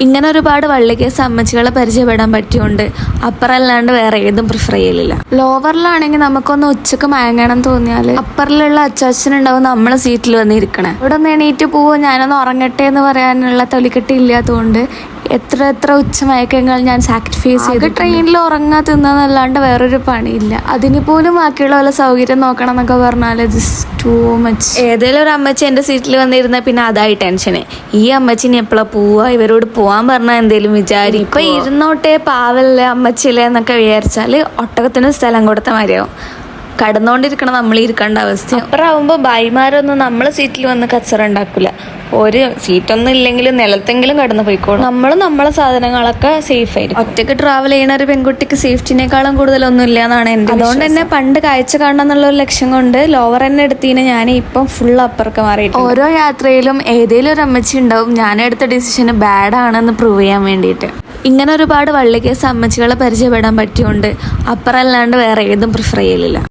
ഇങ്ങനെ ഒരുപാട് വള്ളി കേസ് അമ്മച്ചികളെ പരിചയപ്പെടാൻ പറ്റിയുണ്ട്. അപ്പറല്ലാണ്ട് വേറെ ഏതും പ്രിഫർ ചെയ്യലില്ല. ലോവറിലാണെങ്കിൽ നമുക്കൊന്ന് ഉച്ചക്ക് മയങ്ങണം തോന്നിയാൽ അപ്പറിലുള്ള അച്ചാച്ചനുണ്ടാവും നമ്മളെ സീറ്റിൽ വന്നിരിക്കണേ. ഇവിടെ ഒന്ന് എണീറ്റ് പോവും, ഞാനൊന്ന് ഉറങ്ങട്ടെ എന്ന് പറയാനുള്ള തൊലിക്കെട്ടി ഇല്ലാത്തതുകൊണ്ട് എത്ര ഉച്ച മയക്കങ്ങൾ ഞാൻ സാക്രിഫൈസ് ചെയ്ത് ട്രെയിനിൽ ഉറങ്ങാൻ തിന്നല്ലാണ്ട് വേറൊരു പണിയില്ല. അതിന് പോലും ബാക്കിയുള്ള പോലെ സൗകര്യം നോക്കണം എന്നൊക്കെ പറഞ്ഞാൽ ടൂ മച്ച്. ഏതെങ്കിലും ഒരു അമ്മച്ചി എൻ്റെ സീറ്റിൽ വന്നിരുന്ന പിന്നെ അതായി ടെൻഷന്. ഈ അമ്മച്ചിനി എപ്പോഴാണ് പോവുക, ഇവരോട് പോവാൻ പറഞ്ഞാൽ എന്തേലും വിചാരിക്കും. ഇപ്പൊ ഇരുന്നോട്ടെ പാവല്ലേ അമ്മച്ചില്ലേ എന്നൊക്കെ വിചാരിച്ചാല് ഒട്ടകത്തിന് സ്ഥലം കൊടുത്ത മാതിരിയാവും. കടന്നുകൊണ്ടിരിക്കണം നമ്മൾ ഇരിക്കേണ്ട അവസ്ഥ. അപ്പുറമാകുമ്പോൾ ഭായിമാരൊന്നും നമ്മളെ സീറ്റിൽ വന്ന് കച്ചറ ഉണ്ടാക്കില്ല. ഒരു സീറ്റൊന്നും ഇല്ലെങ്കിലും നിലത്തെങ്കിലും കടന്നു പോയിക്കോളും. നമ്മളും നമ്മളെ സാധനങ്ങളൊക്കെ സേഫ് ആയിരിക്കും. ഒറ്റയ്ക്ക് ട്രാവൽ ചെയ്യുന്ന ഒരു പെൺകുട്ടിക്ക് സേഫ്റ്റിനേക്കാളും കൂടുതലൊന്നും ഇല്ല എന്നാണ് എൻ്റെ. അതുകൊണ്ട് തന്നെ പണ്ട് കാഴ്ച കാണണം എന്നുള്ള ഒരു ലക്ഷ്യം കൊണ്ട് ലോവർ തന്നെ എടുത്തിന് ഞാൻ ഇപ്പം ഫുൾ അപ്പുറക്ക് മാറിയിട്ട്. ഓരോ യാത്രയിലും ഏതെങ്കിലും ഒരു അമ്മച്ചി ഉണ്ടാവും ഞാൻ എടുത്ത ഡിസിഷന് ബാഡ് ആണെന്ന് പ്രൂവ് ചെയ്യാൻ വേണ്ടിയിട്ട്. ഇങ്ങനെ ഒരുപാട് വള്ളി കേസ് അമ്മച്ചികളെ പരിചയപ്പെടാൻ പറ്റിയുണ്ട്. അപ്പറല്ലാണ്ട് വേറെ ഏതും പ്രിഫർ ചെയ്യലില്ല.